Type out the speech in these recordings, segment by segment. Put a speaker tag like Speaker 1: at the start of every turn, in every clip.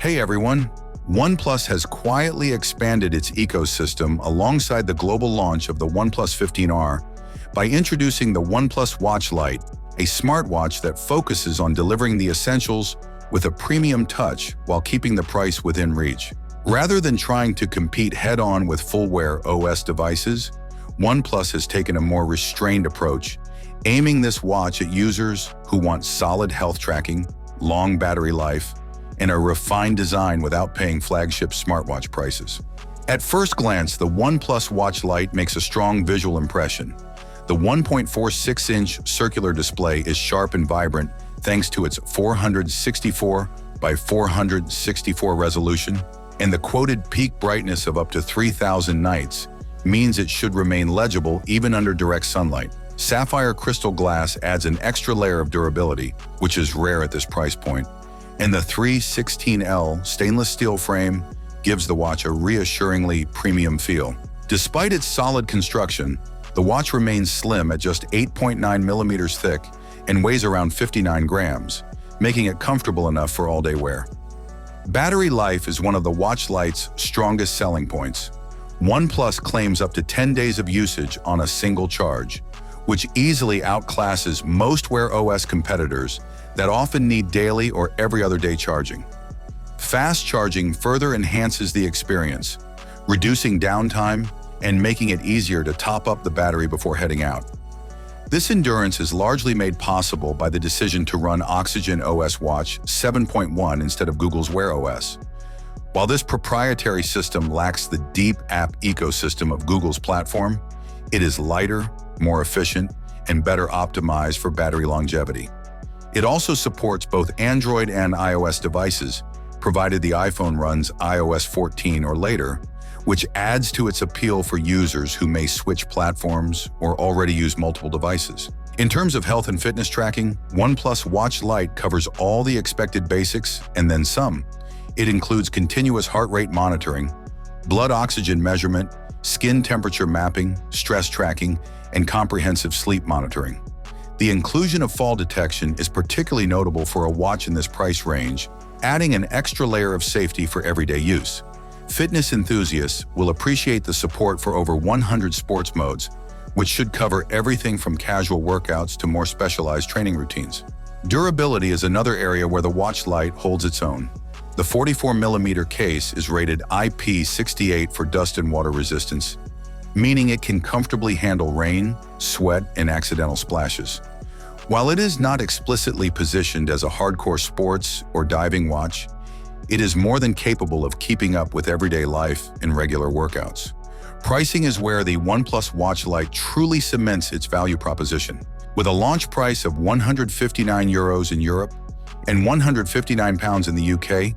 Speaker 1: Hey everyone! OnePlus has quietly expanded its ecosystem alongside the global launch of the OnePlus 15R by introducing the OnePlus Watch Lite, a smartwatch that focuses on delivering the essentials with a premium touch while keeping the price within reach. Rather than trying to compete head-on with full Wear OS devices, OnePlus has taken a more restrained approach, aiming this watch at users who want solid health tracking, long battery life, and a refined design without paying flagship smartwatch prices. At first glance, the OnePlus Watch Lite makes a strong visual impression. The 1.46-inch circular display is sharp and vibrant thanks to its 464 by 464 resolution, and the quoted peak brightness of up to 3,000 nits means it should remain legible even under direct sunlight. Sapphire crystal glass adds an extra layer of durability, which is rare at this price point, and the 316L stainless steel frame gives the watch a reassuringly premium feel. Despite its solid construction, the watch remains slim at just 8.9 millimeters thick and weighs around 59 grams, making it comfortable enough for all-day wear. Battery life is one of the Watch Lite's strongest selling points. OnePlus claims up to 10 days of usage on a single charge, which easily outclasses most Wear OS competitors that often need daily or every other day charging. Fast charging further enhances the experience, reducing downtime and making it easier to top up the battery before heading out. This endurance is largely made possible by the decision to run Oxygen OS Watch 7.1 instead of Google's Wear OS. While this proprietary system lacks the deep app ecosystem of Google's platform, it is lighter, more efficient, and better optimized for battery longevity. It also supports both Android and iOS devices, provided the iPhone runs iOS 14 or later, which adds to its appeal for users who may switch platforms or already use multiple devices. In terms of health and fitness tracking, OnePlus Watch Lite covers all the expected basics and then some. It includes continuous heart rate monitoring, blood oxygen measurement, skin temperature mapping, stress tracking, and comprehensive sleep monitoring. The inclusion of fall detection is particularly notable for a watch in this price range, adding an extra layer of safety for everyday use. Fitness enthusiasts will appreciate the support for over 100 sports modes, which should cover everything from casual workouts to more specialized training routines. Durability is another area where the Watch Lite holds its own. The 44mm case is rated IP68 for dust and water resistance, meaning it can comfortably handle rain, sweat, and accidental splashes. While it is not explicitly positioned as a hardcore sports or diving watch, it is more than capable of keeping up with everyday life and regular workouts. Pricing is where the OnePlus Watch Lite truly cements its value proposition. With a launch price of €159 in Europe and £159 in the UK,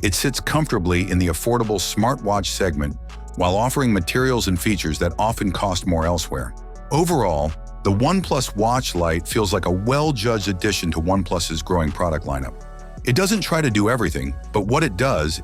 Speaker 1: it sits comfortably in the affordable smartwatch segment while offering materials and features that often cost more elsewhere. Overall, the OnePlus Watch Lite feels like a well-judged addition to OnePlus's growing product lineup. It doesn't try to do everything, but what it does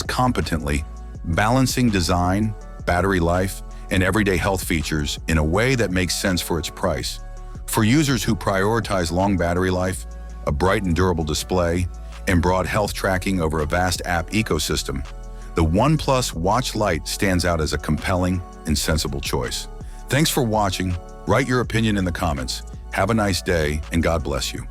Speaker 1: competently, balancing design, battery life, and everyday health features in a way that makes sense for its price. For users who prioritize long battery life, a bright and durable display, and broad health tracking over a vast app ecosystem, the OnePlus Watch Lite stands out as a compelling and sensible choice. Thanks for watching. Write your opinion in the comments. Have a nice day, and God bless you.